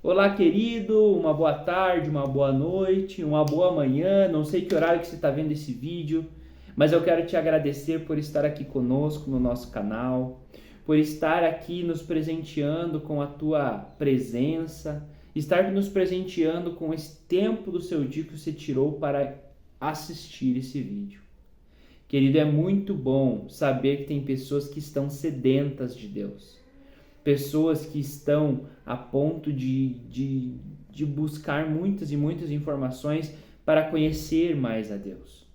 Olá, querido, uma boa tarde, uma boa noite, uma boa manhã. Não sei que horário que você está vendo esse vídeo, mas eu quero te agradecer por estar aqui conosco no nosso canal, por estar aqui nos presenteando com a tua presença, estar nos presenteando com esse tempo do seu dia que você tirou para assistir esse vídeo. Querido, é muito bom saber que tem pessoas que estão sedentas de Deus. Pessoas que estão a ponto de buscar muitas e muitas informações para conhecer mais a Deus.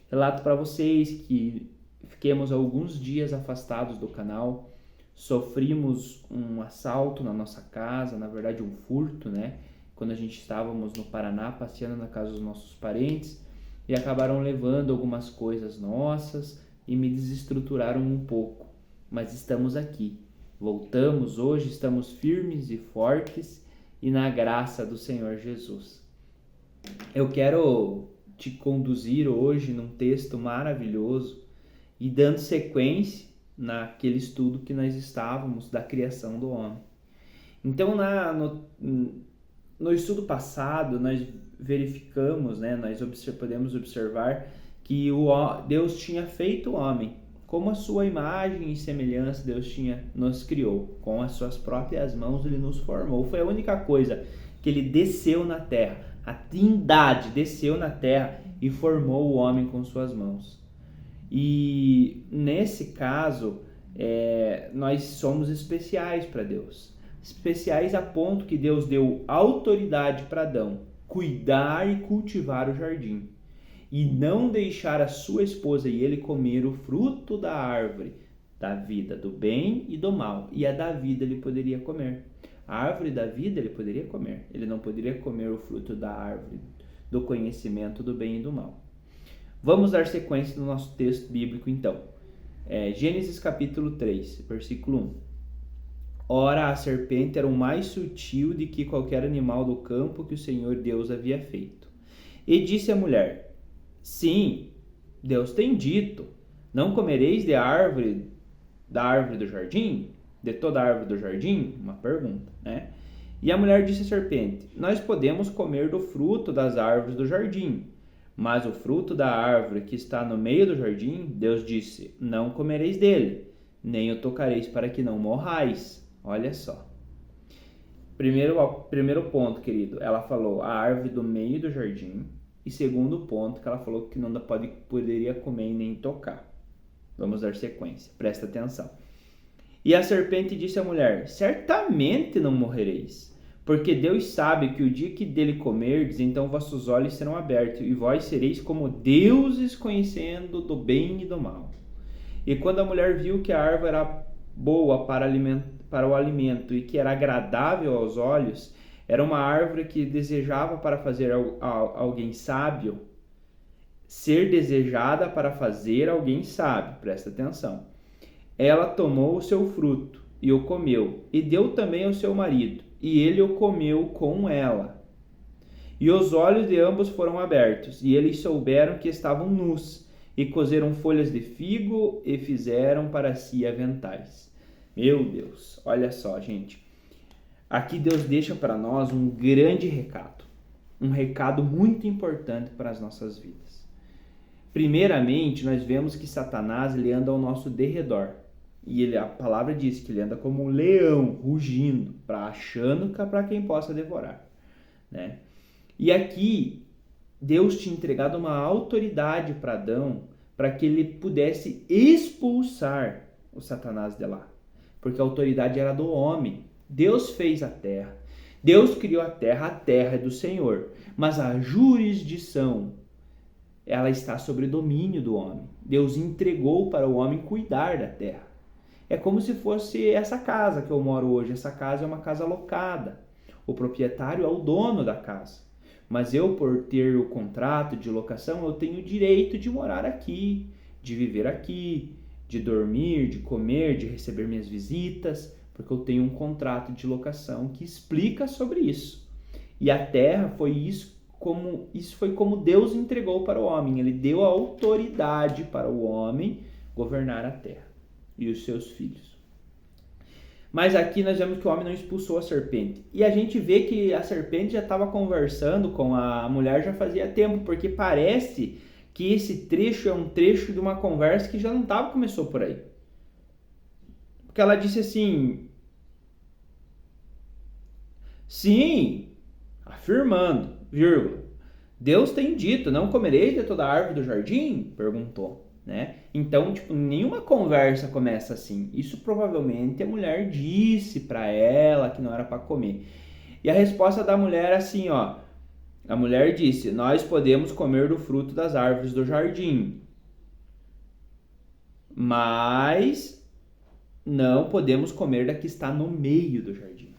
Relato para vocês que fiquemos alguns dias afastados do canal, sofrimos um assalto na nossa casa, na verdade um furto, né? Quando a gente estávamos no Paraná passeando na casa dos nossos parentes e acabaram levando algumas coisas nossas e me desestruturaram um pouco, mas estamos aqui. Voltamos hoje, estamos firmes e fortes e na graça do Senhor Jesus. Eu quero te conduzir hoje num texto maravilhoso e dando sequência naquele estudo que nós estávamos da criação do homem. Então, no estudo passado, nós verificamos, né, podemos observar que Deus tinha feito o homem. Como a sua imagem e semelhança Deus nos criou, com as suas próprias mãos ele nos formou. Foi a única coisa que ele desceu na terra. A Trindade desceu na terra e formou o homem com suas mãos. E nesse caso, nós somos especiais para Deus. Especiais a ponto que Deus deu autoridade para Adão cuidar e cultivar o jardim e não deixar a sua esposa e ele comer o fruto da árvore da vida, do bem e do mal. E a da vida ele poderia comer. A árvore da vida ele poderia comer. Ele não poderia comer o fruto da árvore do conhecimento do bem e do mal. Vamos dar sequência no nosso texto bíblico então. Gênesis capítulo 3, versículo 1. Ora, a serpente era o mais sutil de que qualquer animal do campo que o Senhor Deus havia feito. E disse à mulher: Sim, Deus tem dito, não comereis da árvore do jardim? De toda a árvore do jardim? Uma pergunta, né? E a mulher disse à serpente: Nós podemos comer do fruto das árvores do jardim, mas o fruto da árvore que está no meio do jardim, Deus disse: Não comereis dele, nem o tocareis para que não morrais. Olha só. Primeiro ponto, querido, ela falou a árvore do meio do jardim. E segundo ponto, que ela falou que não poderia comer e nem tocar. Vamos dar sequência, presta atenção. E a serpente disse à mulher: Certamente não morrereis, porque Deus sabe que o dia que dele comerdes, então vossos olhos serão abertos, e vós sereis como deuses, conhecendo do bem e do mal. E quando a mulher viu que a árvore era boa para o alimento e que era agradável aos olhos, era uma árvore que desejava para fazer alguém sábio, ser desejada para fazer alguém sábio, presta atenção. Ela tomou o seu fruto e o comeu, e deu também ao seu marido, e ele o comeu com ela. E os olhos de ambos foram abertos, e eles souberam que estavam nus, e cozeram folhas de figo e fizeram para si aventais. Meu Deus, olha só, gente. Aqui Deus deixa para nós um grande recado, um recado muito importante para as nossas vidas. Primeiramente, nós vemos que Satanás ele anda ao nosso derredor. E a palavra diz que ele anda como um leão, rugindo, achando para quem possa devorar, né? E aqui, Deus tinha entregado uma autoridade para Adão, para que ele pudesse expulsar o Satanás de lá. Porque a autoridade era do homem. Deus fez a terra. Deus criou a terra é do Senhor. Mas a jurisdição, ela está sobre o domínio do homem. Deus entregou para o homem cuidar da terra. É como se fosse essa casa que eu moro hoje. Essa casa é uma casa locada. O proprietário é o dono da casa. Mas eu, por ter o contrato de locação, eu tenho o direito de morar aqui, de viver aqui, de dormir, de comer, de receber minhas visitas, porque eu tenho um contrato de locação que explica sobre isso. E a terra isso foi como Deus entregou para o homem. Ele deu a autoridade para o homem governar a terra e os seus filhos. Mas aqui nós vemos que o homem não expulsou a serpente. E a gente vê que a serpente já estava conversando com a mulher já fazia tempo, porque parece que esse trecho é um trecho de uma conversa que já não começou por aí. Porque ela disse assim, sim, afirmando, vírgula, Deus tem dito, não comereis de toda a árvore do jardim? Perguntou. Né? Então, nenhuma conversa começa assim. Isso provavelmente a mulher disse para ela que não era para comer. E a resposta da mulher é assim, ó. A mulher disse: nós podemos comer do fruto das árvores do jardim, mas não podemos comer da que está no meio do jardim.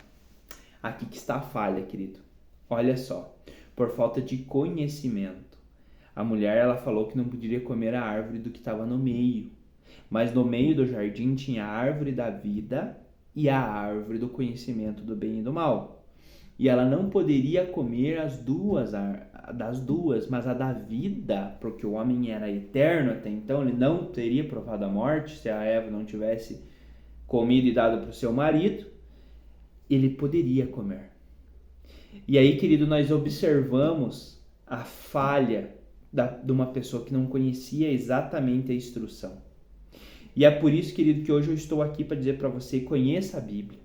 Aqui que está a falha, querido. Olha só, por falta de conhecimento. A mulher, ela falou que não poderia comer a árvore do que estava no meio. Mas no meio do jardim tinha a árvore da vida e a árvore do conhecimento do bem e do mal. E ela não poderia comer das duas, mas a da vida, porque o homem era eterno até então, ele não teria provado a morte se a Eva não tivesse comido e dado para o seu marido, ele poderia comer. E aí, querido, nós observamos a falha de uma pessoa que não conhecia exatamente a instrução. E é por isso, querido, que hoje eu estou aqui para dizer para você, conheça a Bíblia.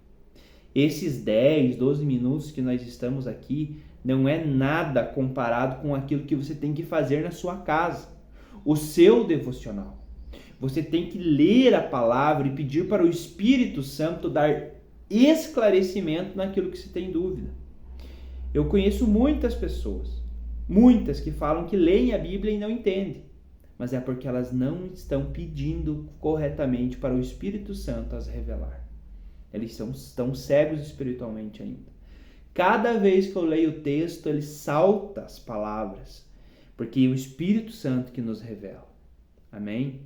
Esses 10, 12 minutos que nós estamos aqui não é nada comparado com aquilo que você tem que fazer na sua casa, o seu devocional. Você tem que ler a palavra e pedir para o Espírito Santo dar esclarecimento naquilo que você tem dúvida. Eu conheço muitas pessoas, muitas que falam que leem a Bíblia e não entendem, mas é porque elas não estão pedindo corretamente para o Espírito Santo as revelar. Eles estão cegos espiritualmente ainda. Cada vez que eu leio o texto, ele salta as palavras, porque é o Espírito Santo que nos revela. Amém?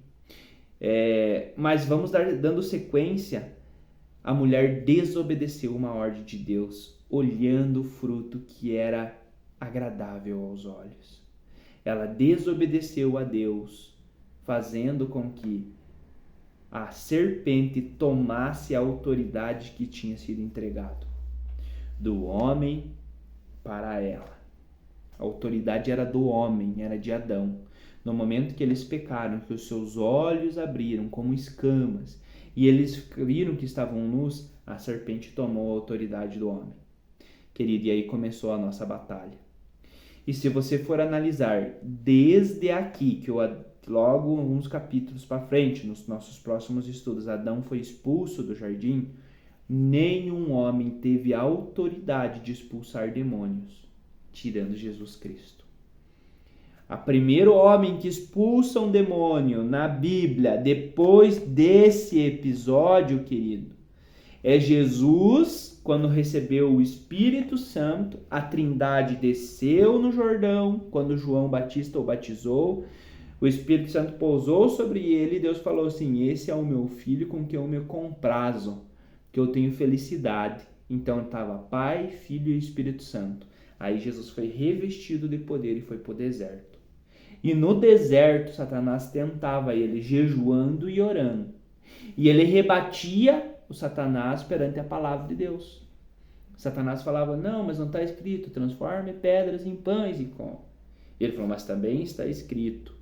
Mas vamos dando sequência. A mulher desobedeceu uma ordem de Deus, olhando o fruto que era agradável aos olhos. Ela desobedeceu a Deus, fazendo com que a serpente tomasse a autoridade que tinha sido entregado do homem para ela. A autoridade era do homem, era de Adão. No momento que eles pecaram, que os seus olhos abriram como escamas e eles viram que estavam nus, a serpente tomou a autoridade do homem. Querido, e aí começou a nossa batalha. E se você for analisar desde aqui, que logo uns capítulos para frente, nos nossos próximos estudos, Adão foi expulso do jardim, nenhum homem teve a autoridade de expulsar demônios, tirando Jesus Cristo. O primeiro homem que expulsa um demônio na Bíblia, depois desse episódio, querido, é Jesus, quando recebeu o Espírito Santo, a Trindade desceu no Jordão, quando João Batista o batizou, o Espírito Santo pousou sobre ele e Deus falou assim: esse é o meu filho com quem eu me comprazo, que eu tenho felicidade. Então estava Pai, Filho e Espírito Santo. Aí Jesus foi revestido de poder e foi para o deserto. E no deserto Satanás tentava ele, jejuando e orando. E ele rebatia o Satanás perante a palavra de Deus. Satanás falava: não, mas não está escrito, transforme pedras em pães e come. Ele falou: mas também está escrito,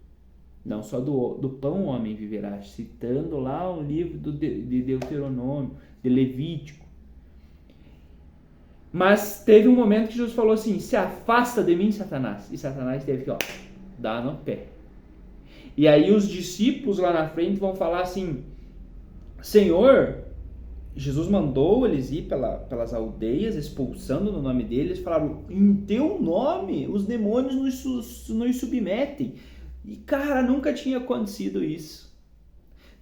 não só do pão o homem viverá, citando lá um livro de Deuteronômio, de Levítico. Mas teve um momento que Jesus falou assim: se afasta de mim, Satanás. E Satanás teve que dar no pé. E aí os discípulos lá na frente vão falar assim: Senhor, Jesus mandou eles ir pelas aldeias, expulsando no nome dele. Eles falaram: em teu nome os demônios nos submetem. E cara, nunca tinha acontecido isso.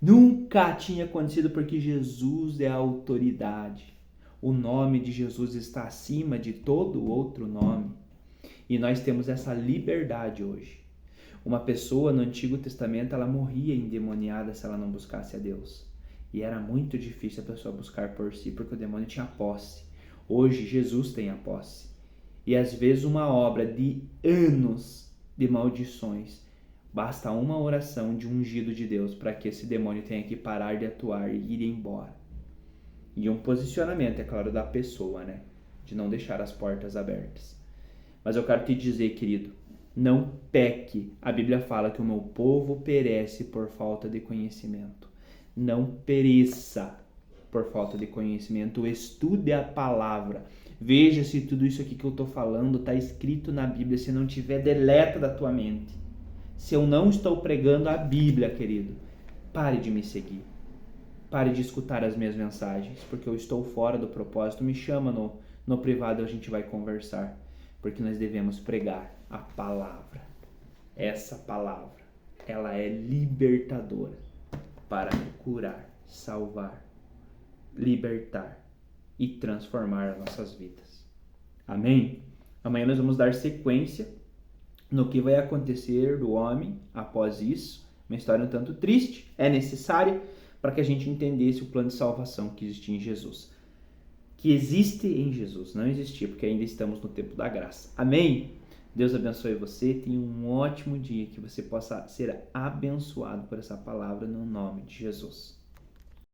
Nunca tinha acontecido, porque Jesus é a autoridade. O nome de Jesus está acima de todo outro nome. E nós temos essa liberdade hoje. Uma pessoa no Antigo Testamento, ela morria endemoniada se ela não buscasse a Deus. E era muito difícil a pessoa buscar por si, porque o demônio tinha posse. Hoje, Jesus tem a posse. E às vezes uma obra de anos de maldições, basta uma oração de ungido de Deus para que esse demônio tenha que parar de atuar e ir embora. E um posicionamento, é claro, da pessoa, né? De não deixar as portas abertas. Mas eu quero te dizer, querido, não peque. A Bíblia fala que o meu povo perece por falta de conhecimento. Não pereça por falta de conhecimento. Estude a palavra. Veja se tudo isso aqui que eu estou falando está escrito na Bíblia. Se não tiver, deleta da tua mente. Se eu não estou pregando a Bíblia, querido, pare de me seguir. Pare de escutar as minhas mensagens, porque eu estou fora do propósito. Me chama no privado e a gente vai conversar. Porque nós devemos pregar a palavra. Essa palavra, ela é libertadora para curar, salvar, libertar e transformar as nossas vidas. Amém? Amanhã nós vamos dar sequência no que vai acontecer do homem após isso. Uma história um tanto triste, é necessária para que a gente entendesse o plano de salvação que existia em Jesus. Que existe em Jesus, não existia, porque ainda estamos no tempo da graça. Amém? Deus abençoe você, tenha um ótimo dia, que você possa ser abençoado por essa palavra no nome de Jesus.